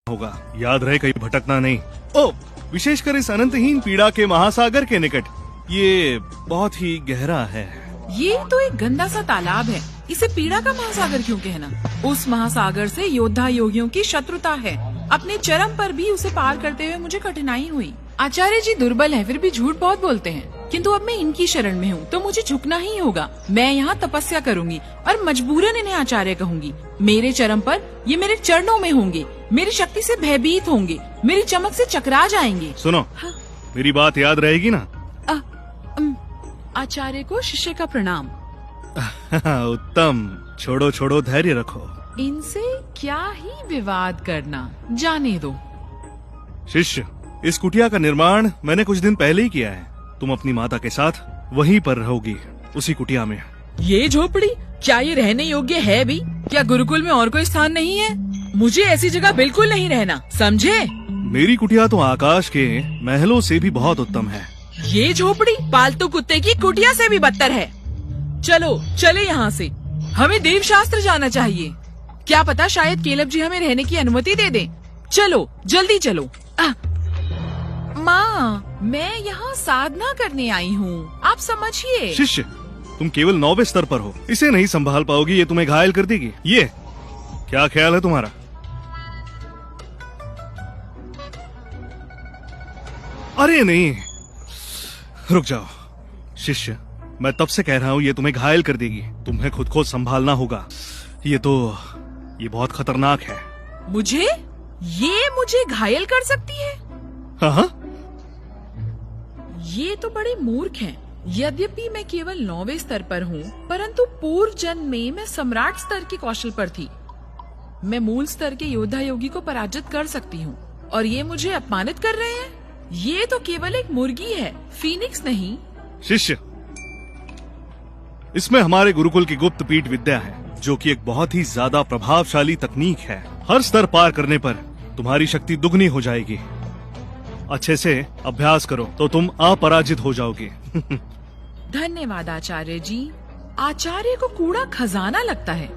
होगा, याद रहे कहीं भटकना नहीं। ओ, विशेषकर इस अनंतहीन पीड़ा के महासागर के निकट। ये बहुत ही गहरा है। ये तो एक गंदा सा तालाब है, इसे पीड़ा का महासागर क्यों कहना? उस महासागर से योद्धा योगियों की शत्रुता है। अपने चरम पर भी उसे पार करते हुए मुझे कठिनाई हुई। आचार्य जी दुर्बल है, फिर भी झूठ बहुत बोलते हैं, किंतु अब मैं इनकी शरण में हूँ तो मुझे झुकना ही होगा। मैं यहाँ तपस्या करूँगी और मजबूरन इन्हें आचार्य कहूँगी। मेरे चरम पर ये मेरे चरणों में होंगे, मेरी शक्ति से भयभीत होंगे, मेरी चमक से चकरा जाएंगे। सुनो, मेरी बात याद रहेगी ना? आचार्य को शिष्य का प्रणाम। उत्तम, छोड़ो छोड़ो, धैर्य रखो। इनसे क्या ही विवाद करना, जाने दो। शिष्य, इस कुटिया का निर्माण मैंने कुछ दिन पहले ही किया है। तुम अपनी माता के साथ वहीं पर रहोगी, उसी कुटिया में। ये झोपड़ी क्या ये रहने योग्य है भी? क्या गुरुकुल में और कोई स्थान नहीं है? मुझे ऐसी जगह बिल्कुल नहीं रहना, समझे? मेरी कुटिया तो आकाश के महलों से भी बहुत उत्तम है। ये झोपड़ी पालतू कुत्ते की कुटिया से भी बदतर है। चलो चले यहाँ से, हमें देव शास्त्र जाना चाहिए। क्या पता शायद केलव जी हमें रहने की अनुमति दे दें। चलो जल्दी चलो। माँ, मैं यहाँ साधना करने आई हूँ, आप समझिए। शिष्य, तुम केवल 9वें स्तर पर हो, इसे नहीं संभाल पाओगी, ये तुम्हें घायल कर देगी। ये क्या ख्याल है तुम्हारा? अरे नहीं, रुक जाओ। शिष्य, मैं तब से कह रहा हूँ ये तुम्हें घायल कर देगी, तुम्हें खुद को संभालना होगा। ये बहुत खतरनाक है। मुझे घायल कर सकती है? हाँ, ये तो बड़े मूर्ख हैं। यद्यपि मैं केवल 9वें स्तर पर हूँ, परंतु पूर्व जन्म में मैं सम्राट स्तर के कौशल पर थी। मैं मूल स्तर के योद्धा योगी को पराजित कर सकती हूँ, और ये मुझे अपमानित कर रहे हैं। ये तो केवल एक मुर्गी है, फीनिक्स नहीं। शिष्य, इसमें हमारे गुरुकुल की गुप्त पीठ विद्या है, जो कि एक बहुत ही ज्यादा प्रभावशाली तकनीक है। हर स्तर पार करने पर तुम्हारी शक्ति दुगनी हो जाएगी। अच्छे से अभ्यास करो तो तुम अपराजित हो जाओगे। धन्यवाद आचार्य जी। आचार्य को कूड़ा खजाना लगता है।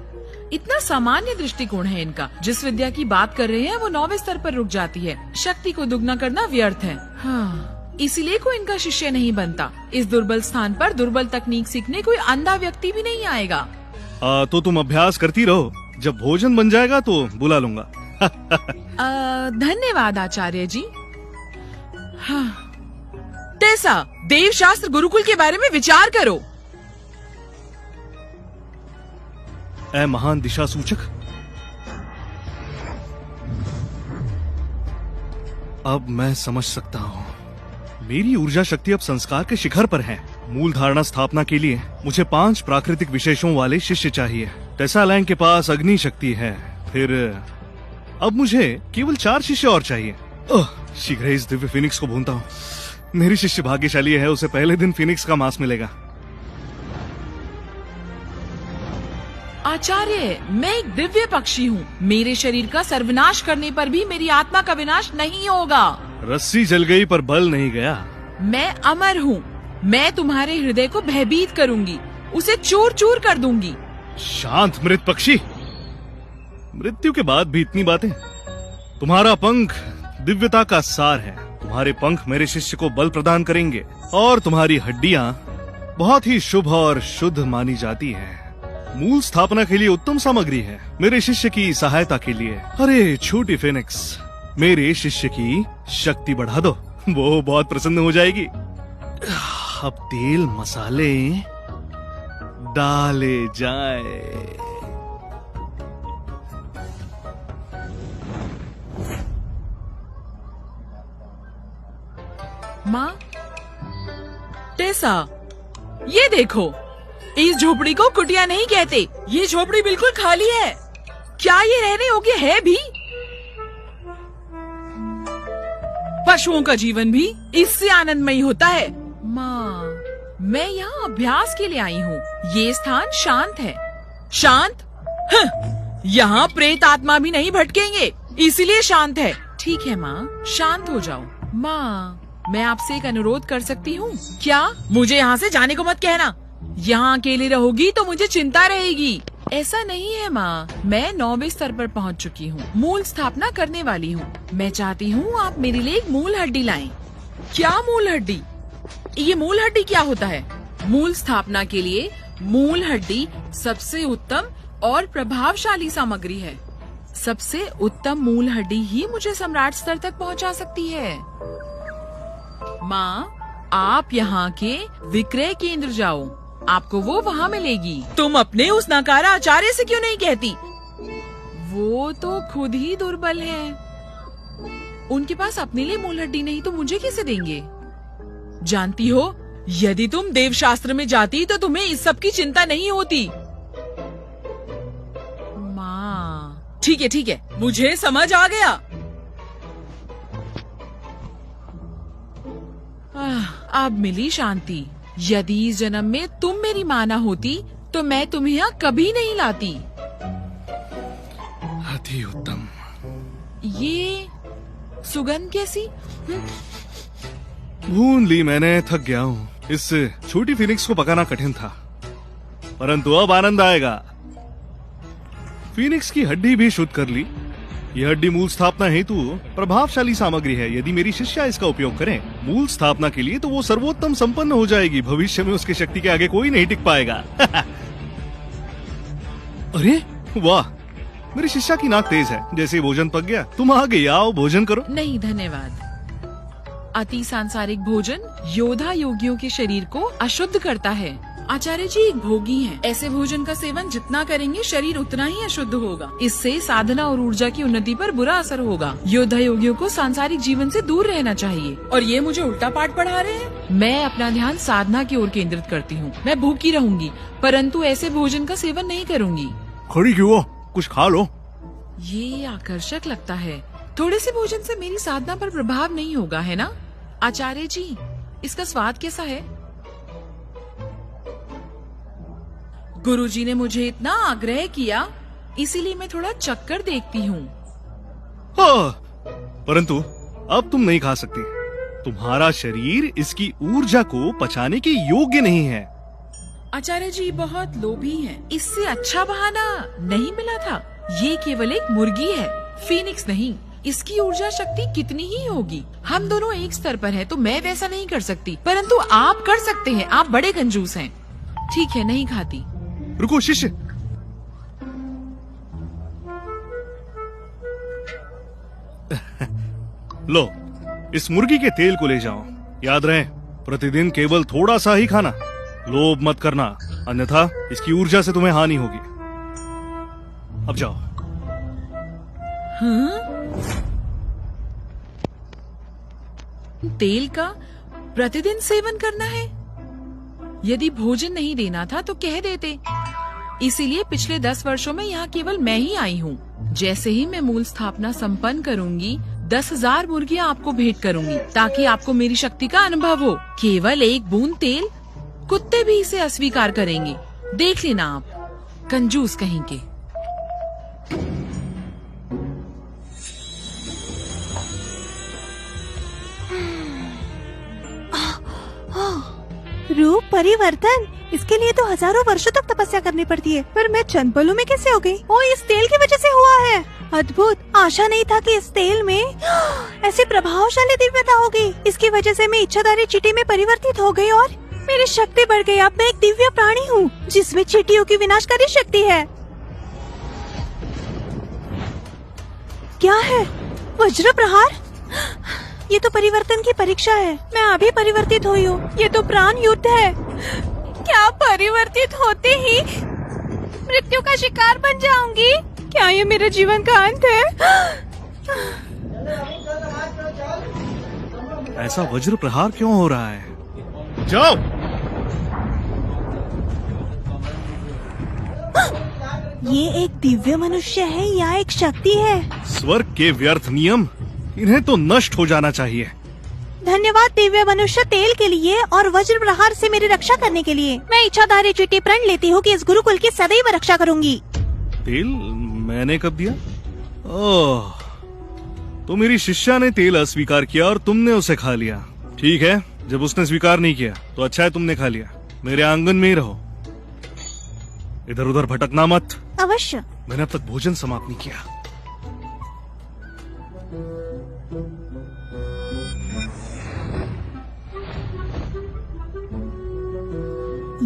इतना सामान्य दृष्टिकोण है इनका। जिस विद्या की बात कर रहे हैं वो 9वें स्तर पर रुक जाती है। शक्ति को दुगना करना व्यर्थ है। हाँ, इसलिए कोई इनका शिष्य नहीं बनता। इस दुर्बल स्थान पर दुर्बल तकनीक सीखने कोई अंधा व्यक्ति भी नहीं आएगा। तो तुम अभ्यास करती रहो, जब भोजन बन जाएगा तो बुला लूंगा। धन्यवाद आचार्य जी। हाँ, तेसा, देव शास्त्र गुरुकुल के बारे में विचार करो। ऐ महान दिशा सूचक, अब मैं समझ सकता हूँ। मेरी ऊर्जा शक्ति अब संस्कार के शिखर पर है। मूल धारणा स्थापना के लिए मुझे 5 प्राकृतिक विशेषों वाले शिष्य चाहिए। टेसालैंग के पास अग्नि शक्ति है, फिर अब मुझे केवल 4 शिष्य और चाहिए। शीघ्र ही इस दिव्य फिनिक्स को भूनता हूँ। मेरी शिष्य भाग्यशाली है, उसे पहले दिन फिनिक्स का मांस मिलेगा। आचार्य, मैं एक दिव्य पक्षी हूँ। मेरे शरीर का सर्वनाश करने पर भी मेरी आत्मा का विनाश नहीं होगा। रस्सी जल गई पर बल नहीं गया। मैं अमर हूँ। मैं तुम्हारे हृदय को भयभीत करूंगी, उसे चूर चूर कर दूंगी। शांत मृत पक्षी, मृत्यु के बाद भी इतनी बातें। तुम्हारा पंख दिव्यता का सार है। तुम्हारे पंख मेरे शिष्य को बल प्रदान करेंगे, और तुम्हारी हड्डियां बहुत ही शुभ और शुद्ध मानी जाती हैं। मूल स्थापना के लिए उत्तम सामग्री है, मेरे शिष्य की सहायता के लिए। अरे छोटी फिनिक्स, मेरे शिष्य की शक्ति बढ़ा दो, वो बहुत प्रसन्न हो जाएगी। अब तेल मसाले डाले जाए। माँ, टेसा, ये देखो, इस झोपड़ी को कुटिया नहीं कहते। ये झोपड़ी बिल्कुल खाली है। क्या ये रहने योग्य है भी? पशुओं का जीवन भी इससे आनंदमयी होता है। माँ, मैं यहाँ अभ्यास के लिए आई हूँ। ये स्थान शांत है। शांत? यहाँ प्रेत आत्मा भी नहीं भटकेंगे, इसलिए शांत है। ठीक है माँ, शांत हो जाओ। माँ, मैं आपसे एक अनुरोध कर सकती हूँ क्या? मुझे यहाँ से जाने को मत कहना। यहाँ अकेली रहोगी तो मुझे चिंता रहेगी। ऐसा नहीं है माँ, मैं 9वें स्तर पर पहुँच चुकी हूँ, मूल स्थापना करने वाली हूँ। मैं चाहती हूँ आप मेरे लिए एक मूल हड्डी लाएं। क्या मूल हड्डी? ये मूल हड्डी क्या होता है? मूल स्थापना के लिए मूल हड्डी सबसे उत्तम और प्रभावशाली सामग्री है। सबसे उत्तम मूल हड्डी ही मुझे सम्राट स्तर तक पहुंचा सकती है। माँ, आप यहाँ के विक्रय केंद्र जाओ, आपको वो वहाँ मिलेगी। तुम अपने उस नकारा आचार्य से क्यों नहीं कहती? वो तो खुद ही दुर्बल है। उनके पास अपने लिए मूल हड्डी नहीं तो मुझे कैसे देंगे? जानती हो, यदि तुम देवशास्त्र में जाती तो तुम्हें इस सब की चिंता नहीं होती। माँ, ठीक है, मुझे समझ आ गया। अब मिली शांति। यदि इस जन्म में तुम मेरी माँ न होती तो मैं तुम्हें यहाँ कभी नहीं लाती। अति उत्तम। ये सुगंध कैसी? भून ली मैंने, थक गया हूँ। इस छोटी फिनिक्स को पकाना कठिन था, परंतु अब आनंद आएगा। फिनिक्स की हड्डी भी शुद्ध कर ली। यह हड्डी मूल स्थापना हेतु प्रभावशाली सामग्री है। यदि मेरी शिष्या इसका उपयोग करें मूल स्थापना के लिए तो वो सर्वोत्तम संपन्न हो जाएगी। भविष्य में उसकी शक्ति के आगे कोई नहीं टिक पाएगा। अरे वाह, मेरी शिष्या की नाक तेज है। जैसे भोजन पक गया, तुम आ गई, आओ भोजन करो। नहीं धन्यवाद। अति सांसारिक भोजन योद्धा योगियों के शरीर को अशुद्ध करता है। आचार्य जी एक भोगी हैं। ऐसे भोजन का सेवन जितना करेंगे शरीर उतना ही अशुद्ध होगा। इससे साधना और ऊर्जा की उन्नति पर बुरा असर होगा। योद्धा योगियों को सांसारिक जीवन से दूर रहना चाहिए। और ये मुझे उल्टा पाठ पढ़ा रहे हैं। मैं अपना ध्यान साधना की ओर केंद्रित करती हूँ। मैं भूखी रहूंगी, परंतु ऐसे भोजन का सेवन नहीं करूंगी। खड़ी क्यों हो? कुछ खा लो। ये आकर्षक लगता है। थोड़े से भोजन से मेरी साधना पर प्रभाव नहीं होगा, है ना? आचार्य जी, इसका स्वाद कैसा है? गुरुजी ने मुझे इतना आग्रह किया, इसीलिए मैं थोड़ा चक्कर देखती हूँ। परंतु अब तुम नहीं खा सकती। तुम्हारा शरीर इसकी ऊर्जा को पचाने के योग्य नहीं है। आचार्य जी बहुत लोभी हैं। इससे अच्छा बहाना नहीं मिला था। ये केवल एक मुर्गी है, फीनिक्स नहीं। इसकी ऊर्जा शक्ति कितनी ही होगी। हम दोनों एक स्तर पर हैं, तो मैं वैसा नहीं कर सकती, परंतु आप कर सकते हैं। आप बड़े कंजूस हैं। ठीक है, नहीं खाती। रुको शिष्य, लो इस मुर्गी के तेल को ले जाओ। याद रहे, प्रतिदिन केवल थोड़ा सा ही खाना। लोभ मत करना, अन्यथा इसकी ऊर्जा से तुम्हें हानि होगी। अब जाओ। तेल का प्रतिदिन सेवन करना है? यदि भोजन नहीं देना था तो कह देते। इसीलिए पिछले 10 वर्षों में यहाँ केवल मैं ही आई हूँ। जैसे ही मैं मूल स्थापना संपन्न करूंगी, 10,000 मुर्गियाँ आपको भेंट करूंगी, ताकि आपको मेरी शक्ति का अनुभव हो। केवल एक बूंद तेल, कुत्ते भी इसे अस्वीकार करेंगे। देख लेना आप, कंजूस कहीं के। रूप परिवर्तन, इसके लिए तो हजारों वर्षों तक तपस्या करनी पड़ती है, पर मैं चंद पलों में कैसे हो गई? ओ, इस तेल की वजह से हुआ है। अद्भुत। आशा नहीं था कि इस तेल में ऐसी प्रभावशाली दिव्यता होगी। इसकी वजह से मैं इच्छाधारी चींटी में परिवर्तित हो गई और मेरी शक्ति बढ़ गई। अब मैं एक दिव्य प्राणी हूँ जिसमें चींटियों की विनाशकारी शक्ति है। क्या है? वज्र प्रहार? ये तो परिवर्तन की परीक्षा है। मैं अभी परिवर्तित हुई हूँ। ये तो प्राण युद्ध है। क्या परिवर्तित होते ही मृत्यु का शिकार बन जाऊंगी? क्या ये मेरे जीवन का अंत है? ऐसा वज्र प्रहार क्यों हो रहा है? जाओ। ये एक दिव्य मनुष्य है या एक शक्ति है? स्वर्ग के व्यर्थ नियम, इन्हें तो नष्ट हो जाना चाहिए। धन्यवाद दिव्य मनुष्य तेल के लिए और वज्र प्रहार से मेरी रक्षा करने के लिए। मैं इच्छाधारी चींटी प्रण लेती हूँ कि इस गुरुकुल की सदैव रक्षा करूंगी। तेल मैंने कब दिया? ओह, तो मेरी शिष्या ने तेल अस्वीकार किया और तुमने उसे खा लिया। ठीक है, जब उसने स्वीकार नहीं किया तो अच्छा है तुमने खा लिया। मेरे आंगन में ही रहो। इधर उधर भटकना मत। अवश्य। मैंने अब तक भोजन समाप्त नहीं किया।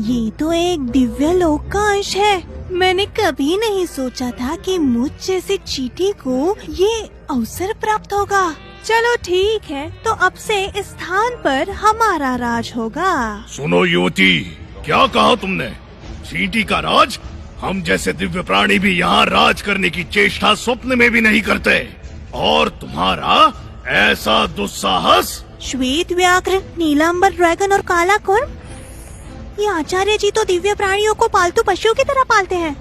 ये तो एक दिव्य लोक का अंश है। मैंने कभी नहीं सोचा था कि मुझ जैसे चींटी को ये अवसर प्राप्त होगा। चलो ठीक है, तो अब से इस स्थान पर हमारा राज होगा। सुनो युवती, क्या कहा तुमने? चींटी का राज? हम जैसे दिव्य प्राणी भी यहाँ राज करने की चेष्टा स्वप्न में भी नहीं करते। और तुम्हारा ऐसा दुस्साहस? श्वेत व्याघ्र, नीलांबर ड्रैगन और काला कुर्म, ये आचार्य जी तो दिव्य प्राणियों को पालतू पशुओं की तरह पालते हैं।